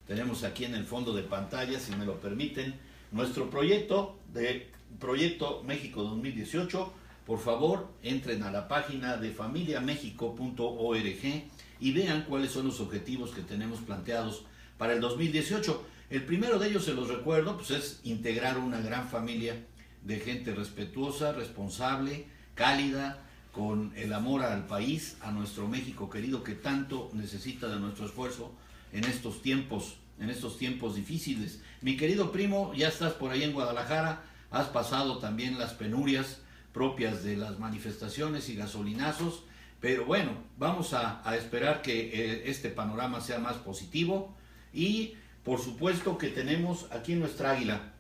Tenemos aquí en el fondo de pantalla, si me lo permiten, nuestro Proyecto México 2018. Por favor, entren a la página de familiamexico.org y vean cuáles son los objetivos que tenemos planteados para el 2018. El primero de ellos, se los recuerdo, pues es integrar una gran familia de gente respetuosa, responsable, cálida, con el amor al país, a nuestro México querido que tanto necesita de nuestro esfuerzo en estos tiempos difíciles. Mi querido primo, ya estás por ahí en Guadalajara, has pasado también las penurias propias de las manifestaciones y gasolinazos, pero bueno, vamos a esperar que este panorama sea más positivo. Y por supuesto que tenemos aquí nuestra águila.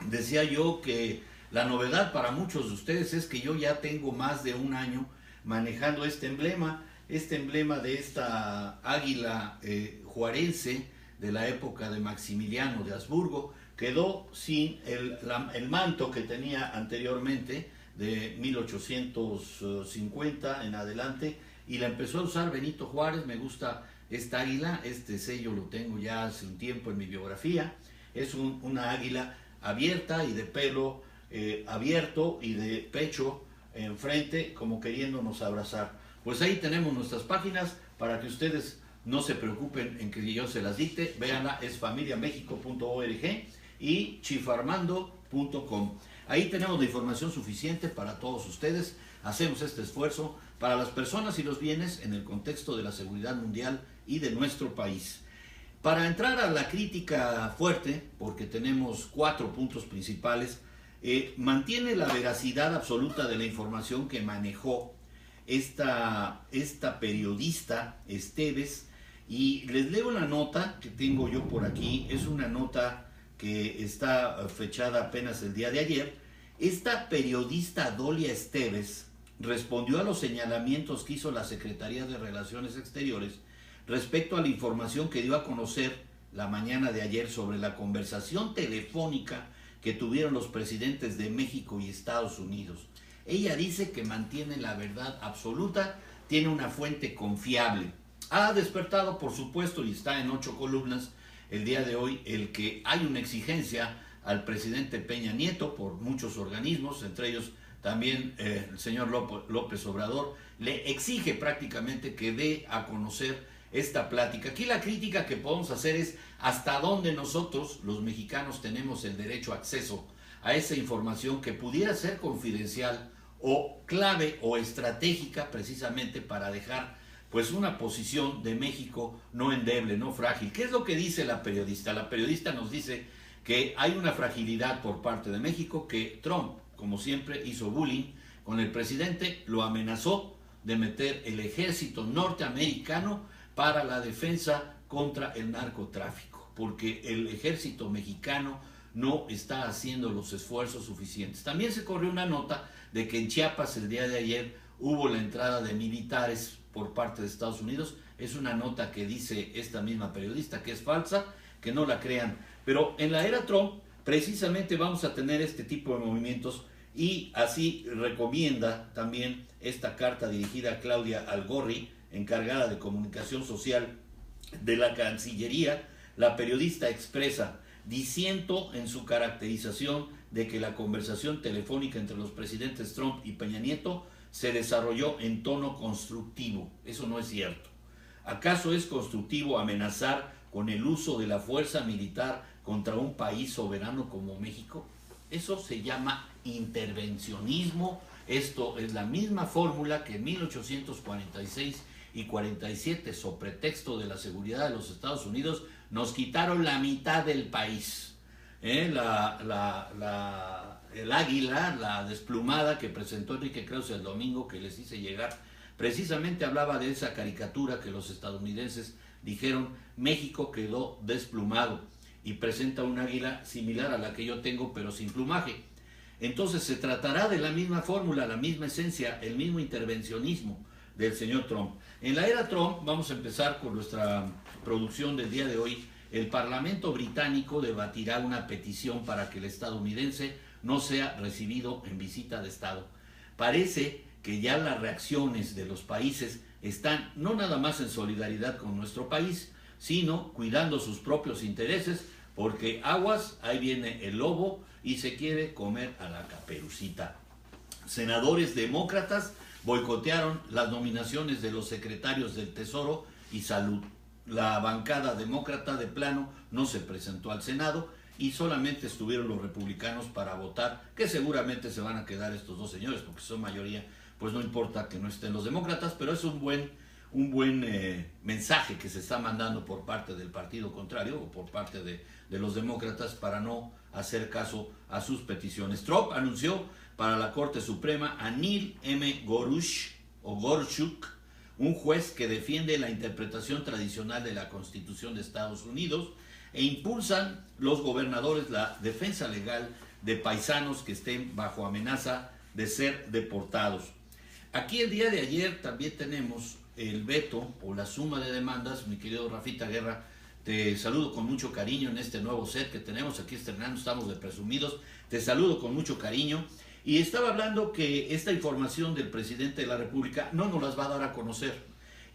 Decía yo que la novedad para muchos de ustedes es que yo ya tengo más de un año manejando este emblema de esta águila juarense de la época de Maximiliano de Habsburgo. Quedó sin el manto que tenía anteriormente de 1850 en adelante, y la empezó a usar Benito Juárez. Me gusta esta águila, este sello lo tengo ya hace un tiempo en mi biografía. Es una águila abierta y de pelo abierto y de pecho enfrente, como queriéndonos abrazar. Pues ahí tenemos nuestras páginas para que ustedes no se preocupen en que yo se las dicte. Véanla, es familiamexico.org y chifarmando.com. Ahí tenemos la información suficiente para todos ustedes. Hacemos este esfuerzo para las personas y los bienes en el contexto de la seguridad mundial y de nuestro país. Para entrar a la crítica fuerte, porque tenemos 4 puntos principales, mantiene la veracidad absoluta de la información que manejó esta periodista Esteves, y les leo la nota que tengo yo por aquí. Es una nota que está fechada apenas el día de ayer. Esta periodista Dolia Esteves respondió a los señalamientos que hizo la Secretaría de Relaciones Exteriores respecto a la información que dio a conocer la mañana de ayer sobre la conversación telefónica que tuvieron los presidentes de México y Estados Unidos. Ella dice que mantiene la verdad absoluta, tiene una fuente confiable. Ha despertado, por supuesto, y está en 8 columnas el día de hoy, el que hay una exigencia al presidente Peña Nieto por muchos organismos, entre ellos también el señor López Obrador, le exige prácticamente que dé a conocer esta plática. Aquí la crítica que podemos hacer es hasta dónde nosotros, los mexicanos, tenemos el derecho a acceso a esa información que pudiera ser confidencial o clave o estratégica, precisamente para dejar pues una posición de México no endeble, no frágil. ¿Qué es lo que dice la periodista? La periodista nos dice que hay una fragilidad por parte de México, que Trump, como siempre, hizo bullying con el presidente, lo amenazó de meter el ejército norteamericano para la defensa contra el narcotráfico, porque el ejército mexicano no está haciendo los esfuerzos suficientes. También se corrió una nota de que en Chiapas el día de ayer hubo la entrada de militares por parte de Estados Unidos. Es una nota que dice esta misma periodista que es falsa, que no la crean. Pero en la era Trump precisamente vamos a tener este tipo de movimientos, y así recomienda también esta carta dirigida a Claudia Algorri, encargada de comunicación social de la Cancillería. La periodista expresa: disiento en su caracterización de que la conversación telefónica entre los presidentes Trump y Peña Nieto se desarrolló en tono constructivo. Eso no es cierto. ¿Acaso es constructivo amenazar con el uso de la fuerza militar contra un país soberano como México? Eso se llama intervencionismo. Esto es la misma fórmula que en 1846 y 47, sobre pretexto de la seguridad de los Estados Unidos, nos quitaron la mitad del país. El águila, la desplumada que presentó Enrique Krause el domingo, que les hice llegar, precisamente hablaba de esa caricatura que los estadounidenses dijeron: México quedó desplumado, y presenta un águila similar a la que yo tengo, pero sin plumaje. Entonces se tratará de la misma fórmula, la misma esencia, el mismo intervencionismo del señor Trump. En la era Trump, vamos a empezar con nuestra producción del día de hoy. El Parlamento británico debatirá una petición para que el estadounidense no sea recibido en visita de Estado. Parece que ya las reacciones de los países están no nada más en solidaridad con nuestro país, sino cuidando sus propios intereses, porque aguas, ahí viene el lobo y se quiere comer a la Caperucita. Senadores demócratas boicotearon las nominaciones de los secretarios del Tesoro y Salud. La bancada demócrata de plano no se presentó al Senado y solamente estuvieron los republicanos para votar, que seguramente se van a quedar estos dos señores, porque son mayoría, pues no importa que no estén los demócratas, pero es un buen mensaje que se está mandando por parte del partido contrario o por parte de los demócratas para no hacer caso a sus peticiones. Trump anunció para la Corte Suprema a Neil M. Gorsuch, un juez que defiende la interpretación tradicional de la Constitución de Estados Unidos, e impulsan los gobernadores la defensa legal de paisanos que estén bajo amenaza de ser deportados. Aquí el día de ayer también tenemos el veto o la suma de demandas. Mi querido Rafita Guerra, te saludo con mucho cariño en este nuevo set que tenemos aquí estrenando, estamos de presumidos, te saludo con mucho cariño. Y estaba hablando que esta información del presidente de la República no nos las va a dar a conocer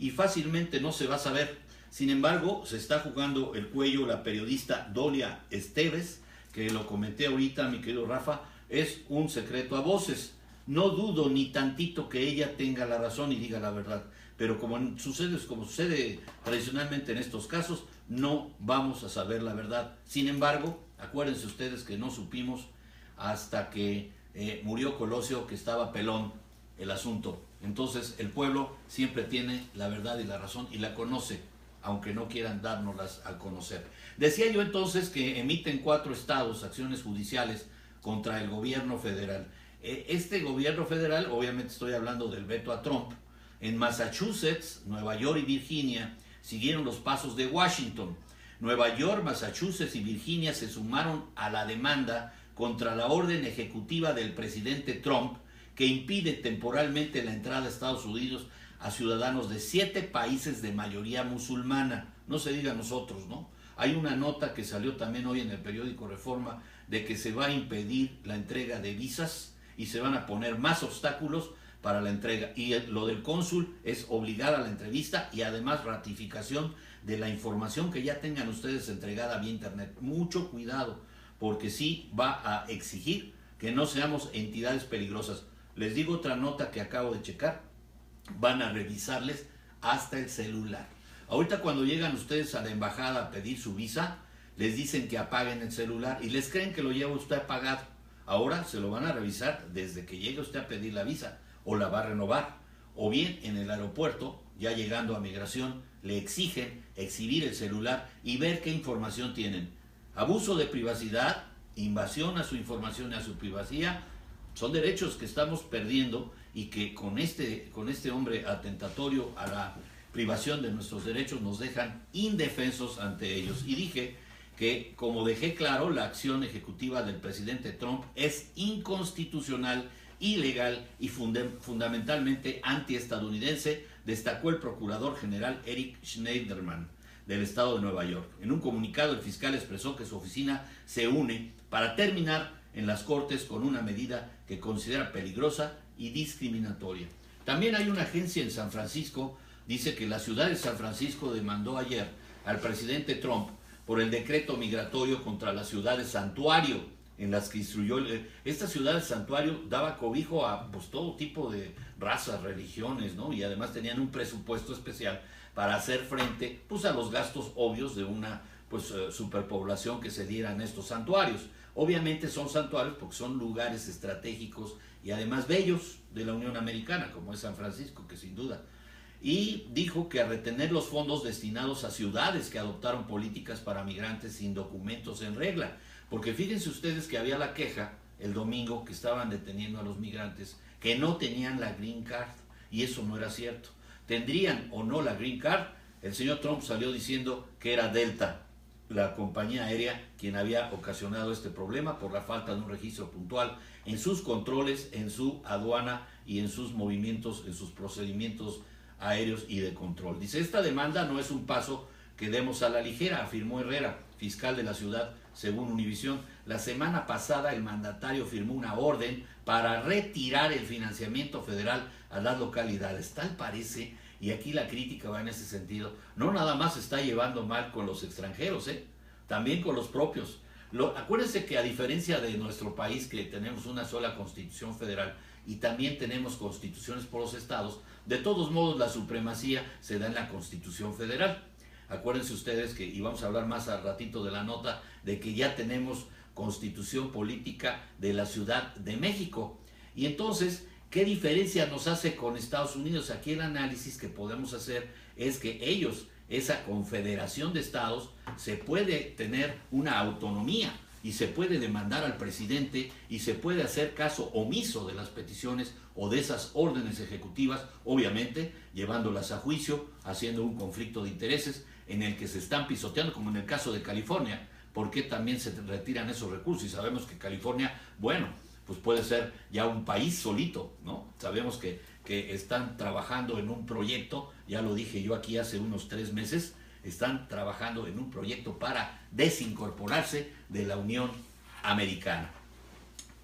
y fácilmente no se va a saber. Sin embargo, se está jugando el cuello la periodista Dolia Esteves, que lo comenté ahorita, mi querido Rafa, es un secreto a voces. No dudo ni tantito que ella tenga la razón y diga la verdad, pero como sucede tradicionalmente en estos casos, no vamos a saber la verdad. Sin embargo, acuérdense ustedes que no supimos hasta que murió Colosio, que estaba pelón el asunto. Entonces el pueblo siempre tiene la verdad y la razón y la conoce, aunque no quieran dárnoslas a conocer. Decía yo entonces que emiten 4 estados acciones judiciales contra el gobierno federal. Este gobierno federal, obviamente estoy hablando del veto a Trump, en Massachusetts, Nueva York y Virginia siguieron los pasos de Washington. Nueva York, Massachusetts y Virginia se sumaron a la demanda contra la orden ejecutiva del presidente Trump que impide temporalmente la entrada a Estados Unidos a ciudadanos de 7 países de mayoría musulmana. No se diga nosotros, ¿no? Hay una nota que salió también hoy en el periódico Reforma de que se va a impedir la entrega de visas y se van a poner más obstáculos para la entrega. Y lo del cónsul es obligar a la entrevista y además ratificación de la información que ya tengan ustedes entregada vía internet. Mucho cuidado, porque sí va a exigir que no seamos entidades peligrosas. Les digo otra nota que acabo de checar. Van a revisarles hasta el celular. Ahorita cuando llegan ustedes a la embajada a pedir su visa, les dicen que apaguen el celular y les creen que lo lleva usted apagado. Ahora se lo van a revisar desde que llegue usted a pedir la visa o la va a renovar. O bien en el aeropuerto, ya llegando a migración, le exigen exhibir el celular y ver qué información tienen. Abuso de privacidad, invasión a su información y a su privacidad, son derechos que estamos perdiendo y que con este hombre atentatorio a la privación de nuestros derechos nos dejan indefensos ante ellos. Y dije que, como dejé claro, la acción ejecutiva del presidente Trump es inconstitucional, ilegal y fundamentalmente antiestadounidense, destacó el procurador general Eric Schneiderman del estado de Nueva York. En un comunicado, el fiscal expresó que su oficina se une para terminar en las cortes con una medida que considera peligrosa y discriminatoria. También hay una agencia en San Francisco, dice que la ciudad de San Francisco demandó ayer al presidente Trump por el decreto migratorio contra las ciudades santuario en las que instruyó. Esta ciudad santuario daba cobijo a pues, todo tipo de razas, religiones, ¿no? Y además tenían un presupuesto especial para hacer frente pues, a los gastos obvios de una superpoblación que se diera en estos santuarios. Obviamente son santuarios porque son lugares estratégicos y además bellos de la Unión Americana, como es San Francisco, que sin duda. Y dijo que a retener los fondos destinados a ciudades que adoptaron políticas para migrantes sin documentos en regla. Porque fíjense ustedes que había la queja el domingo que estaban deteniendo a los migrantes que no tenían la Green Card, y eso no era cierto. ¿Tendrían o no la Green Card? El señor Trump salió diciendo que era Delta, la compañía aérea, quien había ocasionado este problema por la falta de un registro puntual en sus controles, en su aduana y en sus movimientos, en sus procedimientos aéreos y de control. Dice, esta demanda no es un paso que demos a la ligera, afirmó Herrera, fiscal de la ciudad, según Univisión. La semana pasada el mandatario firmó una orden para retirar el financiamiento federal a las localidades. Tal parece Y aquí la crítica va en ese sentido. No nada más se está llevando mal con los extranjeros, también con los propios. Acuérdense que a diferencia de nuestro país, que tenemos una sola constitución federal y también tenemos constituciones por los estados, de todos modos la supremacía se da en la constitución federal. Acuérdense ustedes que, y vamos a hablar más al ratito de la nota, de que ya tenemos constitución política de la Ciudad de México. Y entonces, ¿qué diferencia nos hace con Estados Unidos? Aquí el análisis que podemos hacer es que ellos, esa confederación de estados, se puede tener una autonomía y se puede demandar al presidente y se puede hacer caso omiso de las peticiones o de esas órdenes ejecutivas, obviamente llevándolas a juicio, haciendo un conflicto de intereses en el que se están pisoteando, como en el caso de California, porque también se retiran esos recursos. Y sabemos que California, bueno, pues puede ser ya un país solito, ¿no? Sabemos que están trabajando en un proyecto, ya lo dije yo aquí hace unos 3 meses, están trabajando en un proyecto para desincorporarse de la Unión Americana.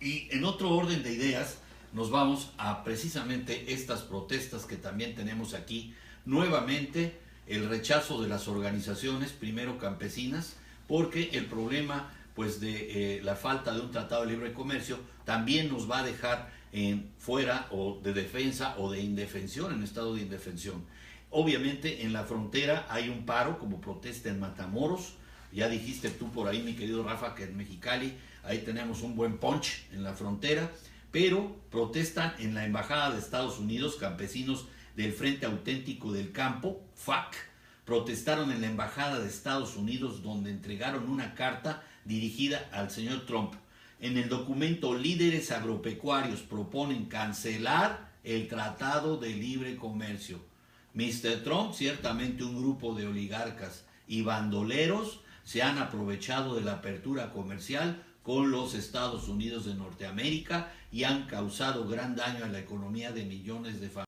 Y en otro orden de ideas, nos vamos a precisamente estas protestas que también tenemos aquí. Nuevamente, el rechazo de las organizaciones, primero campesinas, porque el problema pues de la falta de un tratado de libre comercio también nos va a dejar fuera o de defensa o de indefensión, en estado de indefensión. Obviamente en la frontera hay un paro como protesta en Matamoros. Ya dijiste tú por ahí, mi querido Rafa, que en Mexicali ahí tenemos un buen punch en la frontera, pero protestan en la Embajada de Estados Unidos campesinos del Frente Auténtico del Campo, FAC. Protestaron en la Embajada de Estados Unidos, donde entregaron una carta dirigida al señor Trump. En el documento, líderes agropecuarios proponen cancelar el Tratado de Libre Comercio. Mr. Trump, ciertamente un grupo de oligarcas y bandoleros se han aprovechado de la apertura comercial con los Estados Unidos de Norteamérica y han causado gran daño a la economía de millones de familias.